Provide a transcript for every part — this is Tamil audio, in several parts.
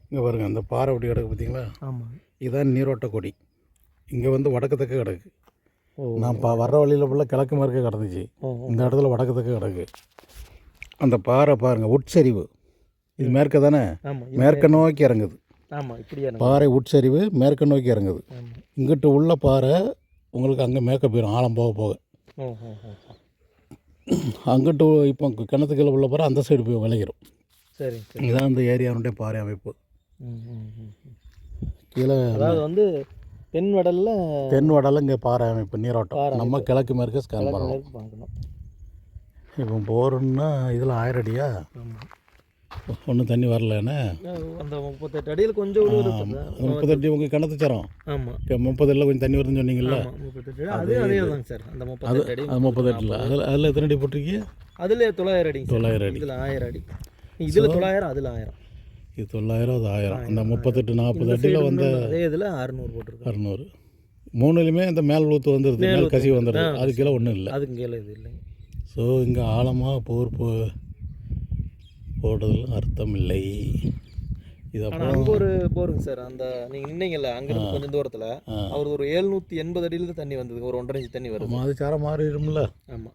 இங்கே பாருங்கள், அந்த பாறை அப்படி கிடக்கு பார்த்தீங்களா? ஆமாம். இதுதான் நீரோட்ட கொடி. இங்கே வந்து வடக்கு தெற்கு கிடக்கு. ஓ. நான் வர்ற வழியில் ஃபுல்லாக கிழக்கு மேற்கே கிடந்துச்சு. இந்த இடத்துல வடக்கு தெற்கு கிடக்கு. அந்த பாறை பாருங்கள், உட்சரிவு. இது மேற்க தானே? ஆமாம். மேற்க நோக்கி இறங்குது. ஆமாம், இப்படியா? பாறை உட்சரிவு மேற்க நோக்கி இறங்குது. இங்கிட்டு உள்ள பாறை உங்களுக்கு அங்கே மேற்க போயிடும், ஆழம் போக போக. அங்கிட்டு இப்போ கிணத்துக்குள்ள உள்ள பாறை அந்த சைடு போய் விளையிடும். சரி. இதுதான் இந்த ஏரியாவுடைய பாறை அமைப்பு. கீழே அதாவது வந்து தென் வடலில் இங்கே பாறை அமைப்பு நீரோட்டம். நம்ம கிழக்கு மேற்க ஸ்கேன் பண்ணணும். இப்போ போகிறோம்னா இதில் 1000 அடியா? ஒன்றும் தண்ணி வரலன்னு அந்த 38 அடியில் கொஞ்சம் 38 அடி உங்கள் கிணத்து சரம். ஆமாம், 30 அடியில் கொஞ்சம் தண்ணி வருதுன்னு சொன்னீங்கல்ல? 38 அதே தாங்க சார். அந்த 38 அடி, அது 38 அதில் எத்தனை அடி போட்டிருக்கீங்க? அதில் 900 அடி. 900 அடி. இதில் 1000 அடி. இதில் 900, அதில் 1000. இது 900, அது 1000. அந்த 38 40 அடியில் வந்து அதே இதில் 600 போட்டிருக்கு. 600. மூணுலையுமே இந்த மேல் ஊற்று வந்துடுது, மேல் கசிவு வந்துடுது. அது கீழே ஒன்றும் இல்லை. அதுக்கு கீழே இது இல்லைங்க. ஸோ இங்கே ஆழமாக போடுறதுல அர்த்தம் இல்லை. இது அப்புறம் அங்கே ஒரு போருங்க சார். அந்த நீங்கள் நின்னீங்கல்ல, அங்கேருந்து கொஞ்சம் தூரத்தில் அவர் ஒரு 780 அடியில் தண்ணி வந்தது. ஒரு 1.5 இன்ச் தண்ணி வரும். அது சாரம் மாறிடும்ல. ஆமாம்.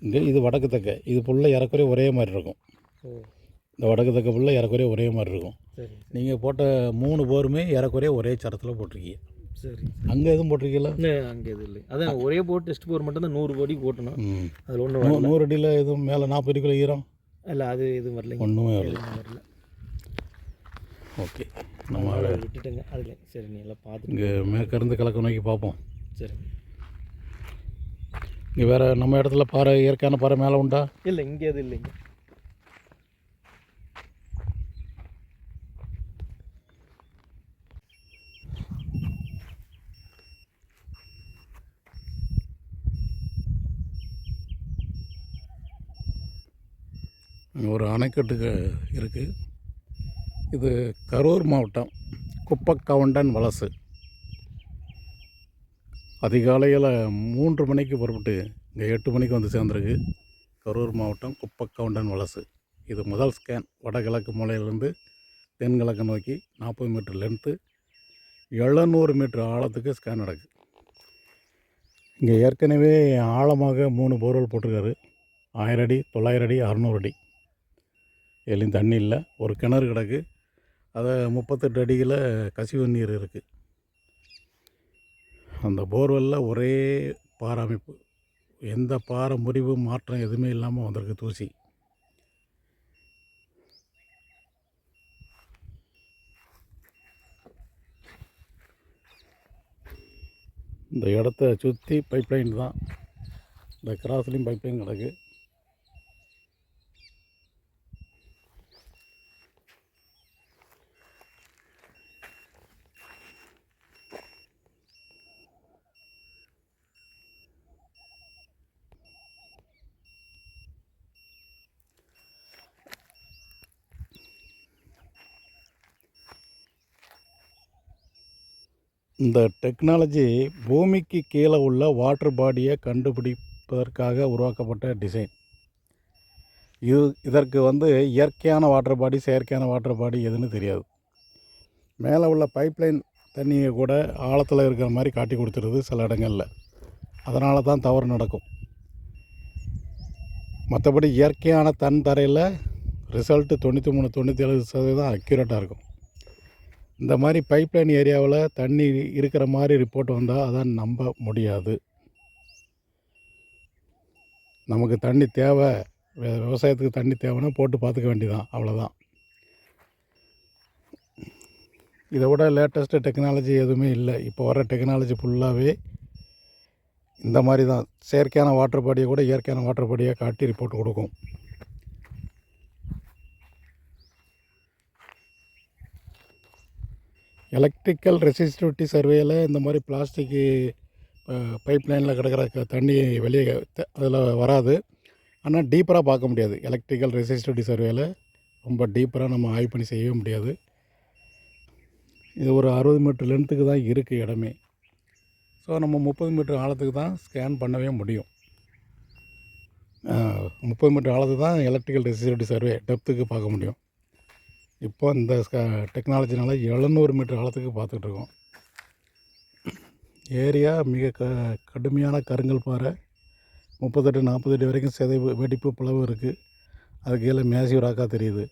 இங்கே இது வடக்கு தெற்க. இது ஃபுல்லாக ஏறக்குறைய ஒரே மாதிரி இருக்கும். இந்த வடக்கு தெற்க ஃபுல்லாக ஏறக்குறைய ஒரே மாதிரி இருக்கும். நீங்கள் போட்ட 3 போருமே ஏறக்குறைய ஒரே சரத்தில் போட்டிருக்கீங்க. சரி. அங்கே எதுவும் போட்டிருக்கீங்களா? அங்கே எதுவும் இல்லை. அதான் ஒரே போர் டெஸ்ட் போர் மட்டும் தான் 100 அடி போட்டணும். அதில் 100 அடியில் எதுவும் மேலே 40 அடிக்குள்ள ஈரம் இல்லை, அது எதுவும் வரல. ஒன்றுமே வரல. ஓகே, நம்ம விட்டுட்டுங்க அதில். சரி, நீ எல்லாம் பார்த்து இங்கே மேற்கிருந்து கிழக்கு நோக்கி பார்ப்போம். சரி. இங்கே வேறு நம்ம இடத்துல பாறை, இயற்கையான பாறை மேலே உண்டா? இல்லை, இங்கே எதுவும் இல்லைங்க. ஒரு அணைக்கட்டுக்கு இருக்குது. இது கரூர் மாவட்டம் குப்பக்கவுண்டன் வலசு. அதிகாலையில் 3 மணிக்கு புறப்பட்டு இங்கே 8 மணிக்கு வந்து சேர்ந்துருக்கு. கரூர் மாவட்டம் குப்பக்கவுண்டன் வலசு. இது முதல் ஸ்கேன். வடகிழக்கு மூலையிலேருந்து தென்கிழக்கு நோக்கி 40 மீட்டர் லென்த்து, 700 மீட்டர் ஆழத்துக்கு ஸ்கேன் நடக்குது. இங்கே ஏற்கனவே ஆழமாக 3 போர்வெல் போட்டிருக்காரு. 1000 அடி, 900 அடி, 600 அடி. எதுலையும் தண்ணி இல்லை. ஒரு கிணறு கிடக்கு. அதை 38 அடியில் கசிவு நீர் இருக்குது. அந்த போர்வெல்லில் ஒரே பாறை அமைப்பு. எந்த பாறை முறிவு மாற்றம் எதுவுமே இல்லாமல் வந்திருக்கு தூசி. இந்த இடத்த சுற்றி பைப்லைன் தான். இந்த கிராஸ்லேயும் பைப்லைன் கிடக்கு. இந்த டெக்னாலஜி பூமிக்கு கீழே உள்ள வாட்டர் பாடியை கண்டுபிடிப்பதற்காக உருவாக்கப்பட்ட டிசைன். இதற்கு வந்து இயற்கையான வாட்டர் பாடி, செயற்கையான வாட்டர் பாடி எதுன்னு தெரியாது. மேலே உள்ள பைப்லைன் தண்ணியை கூட ஆழத்தில் இருக்கிற மாதிரி காட்டி கொடுத்துருது சில இடங்களில். அதனால தான் தவறு நடக்கும். மற்றபடி இயற்கையான தரையில் ரிசல்ட்டு 93-97% அக்யூரேட்டாக இருக்கும். இந்த மாதிரி பைப்லைன் ஏரியாவில் தண்ணி இருக்கிற மாதிரி ரிப்போர்ட் வந்தால் அதை நம்ப முடியாது. நமக்கு தண்ணி தேவை, விவசாயத்துக்கு தண்ணி தேவைன்னா போட்டு பார்த்துக்க வேண்டியதான், அவ்வளோதான். இதை விட லேட்டஸ்ட்டு டெக்னாலஜி எதுவுமே இல்லை. இப்போ வர டெக்னாலஜி ஃபுல்லாகவே இந்த மாதிரி தான். செயற்கையான வாட்டர் பாடியை கூட இயற்கையான வாட்டர் பாடியாக காட்டி ரிப்போர்ட் கொடுக்கும். எலக்ட்ரிக்கல் ரெசிஸ்டிவிட்டி சர்வேயில் இந்த மாதிரி பிளாஸ்டிக்கு பைப் லைனில் கிடக்கிற தண்ணி வெளியே அதில் வராது. ஆனால் டீப்பராக பார்க்க முடியாது. எலக்ட்ரிக்கல் ரெசிஸ்டிவிட்டி சர்வேயில் ரொம்ப டீப்பராக நம்ம ஆய்வு பண்ணி செய்யவே முடியாது. இது ஒரு 60 மீட்டர் லென்த்துக்கு தான் இருக்குது இடமே. ஸோ நம்ம 30 மீட்டர் ஆழத்துக்கு தான் ஸ்கேன் பண்ணவே முடியும். 30 மீட்டர் ஆழத்துக்கு தான் எலக்ட்ரிக்கல் ரெசிஸ்டிவிட்டி சர்வே டெப்த்துக்கு பார்க்க முடியும். இப்போ இந்த டெக்னாலஜினால 700 மீட்டர் ஆழத்துக்கு பார்த்துட்ருக்கோம். ஏரியா மிக கடுமையான கருங்கல் பாறை, 38-40 அடி வரைக்கும் சிதைவு வெடிப்பு பிளவு இருக்குது. அது கீழே மேசிவ் ராக்காக தெரியுது.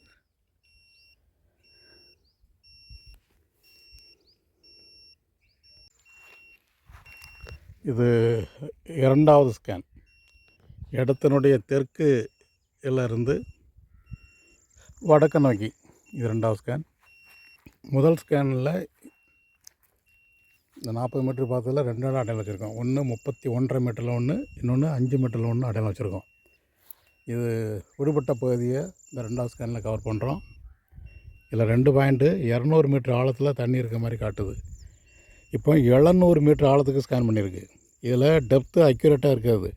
இது 2வது ஸ்கேன். இடத்தினுடைய தெற்கு இருந்து வடக்கு நோக்கி இது 2வது ஸ்கேன். முதல் ஸ்கேனில் இந்த 40 மீட்டர் பார்த்ததில் 2 இடம் அடையாளம் வச்சுருக்கோம். ஒன்று 31.5 மீட்டரில் ஒன்று, இன்னொன்று 5 மீட்டரில் ஒன்று அடையாளம் வச்சுருக்கோம். இது விடுபட்ட பகுதியை இந்த 2வது ஸ்கேனில் கவர் பண்ணுறோம். இதில் 2 பாயிண்ட்டு 200 மீட்டர் ஆழத்தில் தண்ணி இருக்க மாதிரி காட்டுது. இப்போ 700 மீட்டர் ஆழத்துக்கு ஸ்கேன் பண்ணியிருக்கு. இதில் டெப்த்து அக்யூரேட்டாக இருக்காது.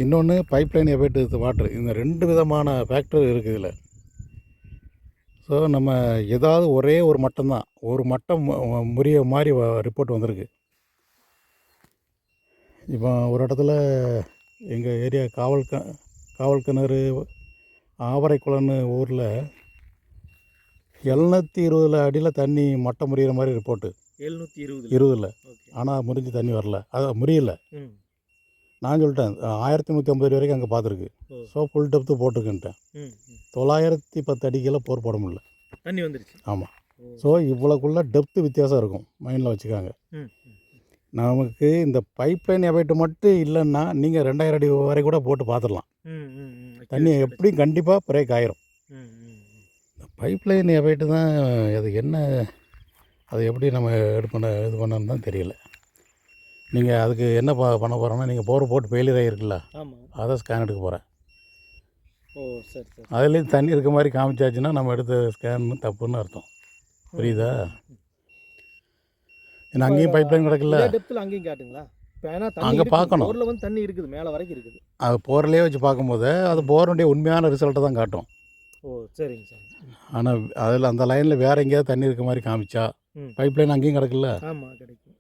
இன்னொன்று பைப்லைன் எஃபெக்ட் வாட்ரு, இந்த 2 விதமான ஃபேக்டர் இருக்குது இதில். ஸோ நம்ம ஏதாவது ஒரே ஒரு மட்டம்தான், ஒரு மட்டம் முறிய மாதிரி ரிப்போர்ட் வந்திருக்கு. இப்போ ஒரு இடத்துல எங்கள் ஏரியா காவல் கிணறு ஆவரைக்குளம்னு ஊரில் 720 அடியில் தண்ணி மட்டம் முறிகிற மாதிரி ரிப்போர்ட்டு. 720 ஆனால் முறிஞ்சு தண்ணி வரல, அது முறியல. நான் சொல்லிட்டேன் 1150 அடி வரைக்கும் அங்கே பார்த்துருக்கு. ஸோ ஃபுல் டெப்த்து போட்டிருக்குன்ட்டேன். 910 அடிக்கெல்லாம் போர் போட முடியல, தண்ணி வந்துருச்சு. ஆமாம். ஸோ இவ்வளோக்குள்ள டெப்த்து வித்தியாசம் இருக்கும், மைண்டில் வச்சுக்காங்க. நமக்கு இந்த பைப்லைன் எஃபெக்ட் மட்டும் இல்லைன்னா நீங்கள் 2000 அடி வரை கூட போட்டு பார்த்துடலாம். தண்ணி எப்படியும் கண்டிப்பாக பிரேக் ஆயிரும். இந்த பைப்லைன் எஃபெக்ட் தான் அது என்ன, அதை எப்படி நம்ம இது பண்ணணும்னு தான் தெரியல. நீங்கள் அதுக்கு என்ன பண்ண போகிறோன்னா, நீங்கள் போர் போட்டு ஃபெயிலியர் ஆகிருக்குல்ல, அதை ஸ்கேன் எடுக்க போகிறேன். சரி சரி. அதுலேயும் தண்ணி இருக்க மாதிரி காமிச்சாச்சுன்னா நம்ம எடுத்த ஸ்கேன் தப்புன்னு அர்த்தம். புரியுதா? ஏன்னா அங்கேயும் பைப்லைன் கிடக்குல்ல, அங்கேயும் காட்டுங்களா? அங்கே பார்க்கணும். போரில் வந்து தண்ணி இருக்குது, மேலே வரைக்கும் இருக்குது. அது போர்லேயே வச்சு பார்க்கும்போது அது போருடைய உண்மையான ரிசல்ட்டை தான் காட்டும். சரிங்க சார். ஆனால் அதில் அந்த லைனில் வேறு எங்கேயாவது தண்ணி இருக்க மாதிரி காமிச்சா பைப்லைன் அங்கேயும் கிடக்குல்ல. ஆமாம், கிடைக்கும்.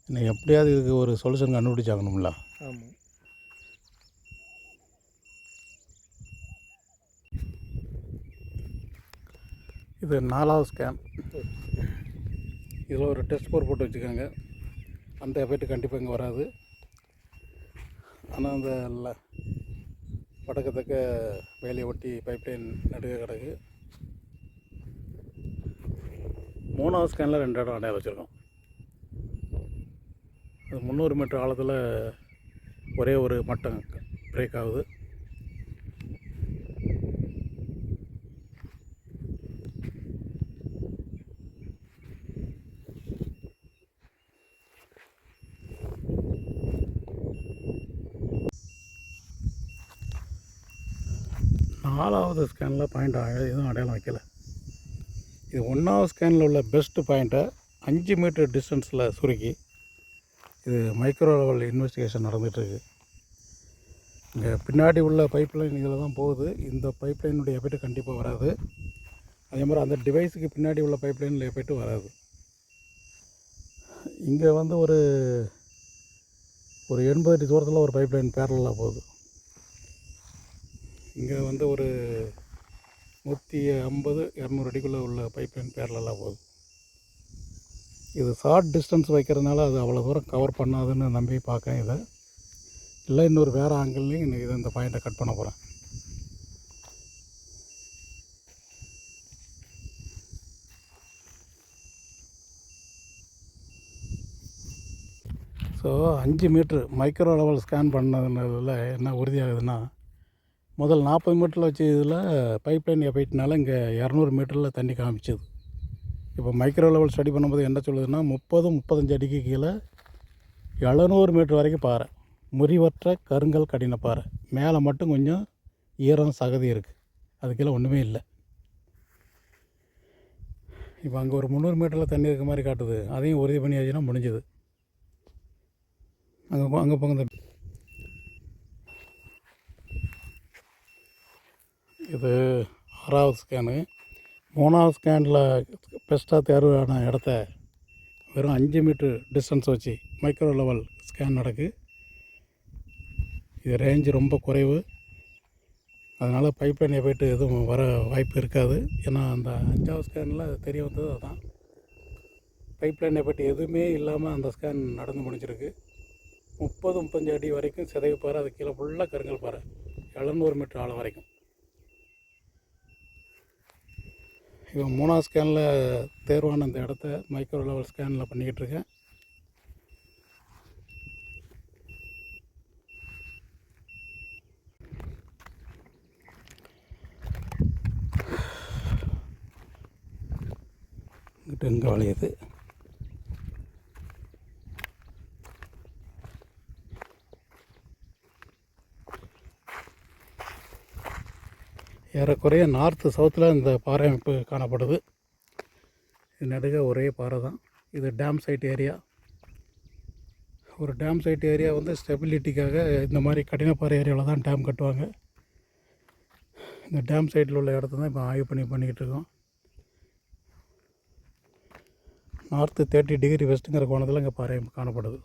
இன்னும் எப்படியாவது இதுக்கு ஒரு சொல்யூஷன் கண்டுபிடிச்சாகணும்ல. ஆமாம். இது 4வது ஸ்கேன். இதில் ஒரு டெஸ்ட் போர் போட்டு வச்சுக்கோங்க. அந்த எஃபெக்ட் கண்டிப்பாக இங்கே வராது. ஆனால் அந்த வடக்கத்தக்க வேலையை ஒட்டி பைப்லைன் நடுவே கிடக்கு. 3வது ஸ்கேனில் 2 இடம் அடையாளம் வச்சுருக்கோம். அது 300 மீட்டர் ஆழத்தில் ஒரே ஒரு மட்டம் பிரேக் ஆகுது. நாலாவது ஸ்கேனில் பாயிண்ட் எதுவும் அடையாளம் வைக்கலை. இது 1வது ஸ்கேனில் உள்ள பெஸ்ட்டு பாயிண்ட்டை 5 மீட்டர் டிஸ்டன்ஸில் சுருக்கி இது மைக்ரோ லெவல் இன்வெஸ்டிகேஷன் நடந்துகிட்ருக்கு. இங்கே பின்னாடி உள்ள பைப்லைன் இதில் தான் போகுது. இந்த பைப்லைனுடைய எஃபெக்ட் கண்டிப்பாக வராது. அதே மாதிரி அந்த டிவைஸுக்கு பின்னாடி உள்ள பைப்லைனில் எஃபெக்ட் வராது. இங்கே வந்து ஒரு 80 அடி தூரத்தில் ஒரு பைப்லைன் பேரலாக போகுது. இங்கே வந்து ஒரு 150-200 அடிக்குள்ளே உள்ள பைப்லைன் பேரலாக போகுது. இது ஷார்ட் டிஸ்டன்ஸ் வைக்கிறதுனால அது அவ்வளோ தூரம் கவர் பண்ணாதுன்னு நம்பி பார்க்கேன். இதை இல்லை இன்னொரு வேறு ஆங்கிள்லையும் இதை இந்த பாயிண்ட்டை கட் பண்ண போகிறேன். So 5 meter micro level scan பண்ணதுனால என்ன உறுதியாகுதுன்னா, முதல் 40 மீட்டரில் வச்சு இதில் பைப்லைன் எஃபெக்ட்னால இங்கே 200 மீட்டரில் தண்ணி காமிச்சது. இப்போ மைக்ரோ லெவல் ஸ்டடி பண்ணும்போது என்ன சொல்லுதுன்னா, 30-35 அடிக்கு கீழே 700 மீட்டர் வரைக்கும் பாறை, முறிவற்ற கருங்கல் கடின பாறை. மேலே மட்டும் கொஞ்சம் ஈரம் சகதி இருக்குது, அது கீழே ஒன்றுமே இல்லை. இப்போ அங்கே ஒரு 300 மீட்டரில் தண்ணி இருக்க மாதிரி காட்டுது. அதையும் உறுதி பண்ணியாச்சுன்னா முடிஞ்சது. அங்கே போங்க. இது 6வது ஸ்கேனு. 3வது ஸ்கேனில் பெஸ்ட்டாக தேர்வான இடத்த வெறும் 5 மீட்டர் டிஸ்டன்ஸ் வச்சு மைக்ரோ லெவல் ஸ்கேன் நடக்கு. இது ரேஞ்சு ரொம்ப குறைவு. அதனால் பைப்லைன் எஃபெக்ட் எதுவும் வர வாய்ப்பு இருக்காது. ஏன்னா அந்த 5வது ஸ்கேனில் தெரிய வந்தது அதான். பைப்லைன் எஃபெக்ட் எதுவுமே இல்லாமல் அந்த ஸ்கேன் நடந்து முடிஞ்சிருக்கு. 30-35 அடி வரைக்கும் சிதைவு பாறை, அது கீழே ஃபுல்லாக கருங்கல் பாறை, 700 மீட்டர் ஆழம் வரைக்கும். இவன் 3வது ஸ்கேனில் தேர்வான அந்த இடத்த மைக்ரோ லெவல் ஸ்கேனில் பண்ணிக்கிட்டு இருக்கேன். இங்கிட்ட எங்கே வளையுது. ஏறக்குறைய நார்த்து சவுத்தில் இந்த பாறை அமைப்பு காணப்படுது. இது நடுக ஒரே பாறை தான். இது டேம் சைட் ஏரியா. ஒரு டேம் சைட் ஏரியா வந்து ஸ்டெபிலிட்டிக்காக இந்த மாதிரி கடின பாறை ஏரியாவில் தான் டேம் கட்டுவாங்க. இந்த டேம் சைட்டில் உள்ள இடத்த தான் இப்போ ஆய்வு பண்ணிக்கிட்டு இருக்கோம். நார்த்து 30 டிகிரி வெஸ்ட்டுங்கிற கோணத்தில் இங்கே பாறை காணப்படுது.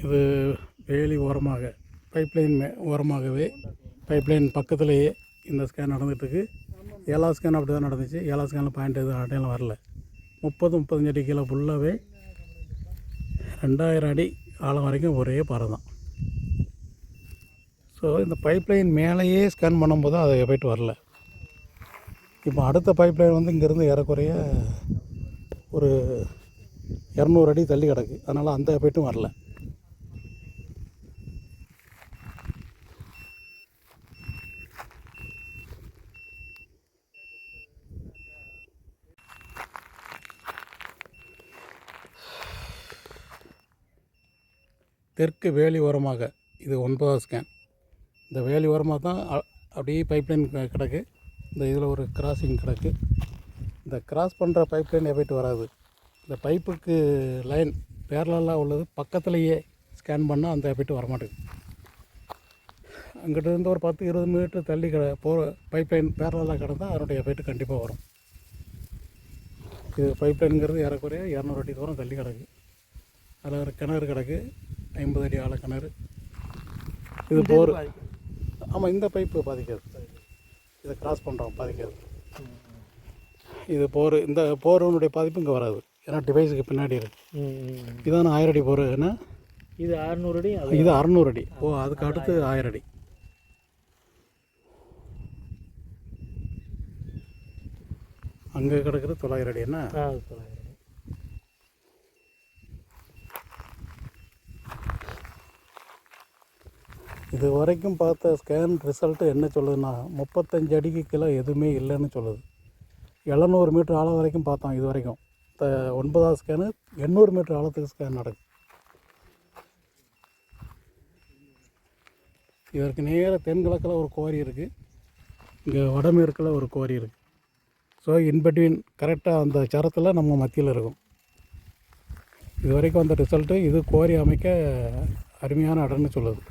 இது வேலி ஓரமாக பைப்லைன் ஓரமாகவே பைப்லைன் பக்கத்துலேயே இந்த ஸ்கேன் நடந்துகிட்ருக்கு. 7வது ஸ்கேன் அப்படி தான் நடந்துச்சு. 7வது ஸ்கேனில் பாயிண்ட் எதுவும் அடையாளம் வரல. 30-35 அடி கீழே ஃபுல்லாகவே 2000 அடி ஆழம் வரைக்கும் ஒரே பாறை தான். ஸோ இந்த பைப்லைன் மேலேயே ஸ்கேன் பண்ணும்போது அது எஃபெக்ட் வரல. இப்போ அடுத்த பைப்லைன் வந்து இங்கேருந்து ஏறக்குறைய ஒரு 200 அடி தள்ளி கிடக்கு. அதனால் அந்த எஃபெக்ட்டும் வரல. தெற்கு வேலி ஓரமாக இது 9வது ஸ்கேன். இந்த வேலி ஓரமாக தான் அப்படியே பைப்லைன் கிடக்கு. இந்த இதில் ஒரு கிராசிங் கிடக்கு. இந்த கிராஸ் பண்ணுற பைப்லைன் எஃபெக்ட் வராது. இந்த பைப்புக்கு லைன் பேரலாக உள்ளது பக்கத்துலேயே ஸ்கேன் பண்ணால் அந்த எஃபெக்ட் வரமாட்டேங்குது. அங்கிட்ட இருந்து ஒரு 10-20 மீட்டர் தள்ளி பைப்லைன் பேரலாக கிடந்தால் அதனுடைய எஃபெக்ட் கண்டிப்பாக வரும். இது பைப்லைனுங்கிறது ஏறக்குறைய 200 அடி தூரம் தள்ளி கிடக்கு. அதில் ஒரு கிணறு கிடக்கு, 50 அடி ஆழ கிணறு. இது போர். ஆமாம், இந்த பைப்பு பாதிக்காது. இதை கிராஸ் பண்ணுறோம், பாதிக்காது. இது போர். இந்த போருனுடைய பாதிப்பு இங்கே வராது. ஏன்னா டிவைஸுக்கு பின்னாடி இருக்குது. இதான 1000 அடி போர். ஏன்னா இது 600 அடி, இது 600 அடி. அதுக்கு அடுத்து 1000 அடி. அங்கே கிடக்குறது 900 அடி. என்ன 900 அடி. இது வரைக்கும் பார்த்த ஸ்கேன் ரிசல்ட்டு என்ன சொல்லுதுன்னா 35 அடிக்கு கீழே எதுவுமே இல்லைன்னு சொல்லுது. 700 மீட்டர் ஆழம் வரைக்கும் பார்த்தோம் இது வரைக்கும். இந்த 9வது ஸ்கேனு 800 மீட்டர் ஆழத்துக்கு ஸ்கேன் நடக்குது. இதற்கு நேராக தென்கிழக்கில் ஒரு குவாரி இருக்குது, இங்கே வடமேற்கில் ஒரு குவாரி இருக்குது. ஸோ இன்பிட்வீன் கரெக்டாக அந்த சரத்தில் நம்ம மத்தியில் இருக்கும். இது வரைக்கும் அந்த ரிசல்ட்டு இது குவாரி அமைக்க அருமையான இடம்னு சொல்லுது.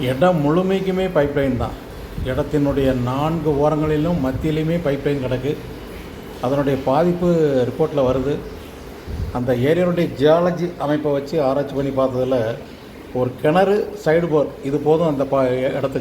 இடம் முழுமைக்குமே பைப்லைன் தான். இடத்தினுடைய 4 ஓரங்களிலும் மத்தியிலையுமே பைப்லைன் கிடக்கு. அதனுடைய பாதிப்பு ரிப்போர்ட்டில் வருது. அந்த ஏரியாவுடைய ஜியாலஜி அமைப்பை வச்சு ஆராய்ச்சி பண்ணி பார்த்ததில் ஒரு கிணறு, சைடு போர் இது போதும் அந்த இடத்துக்கு.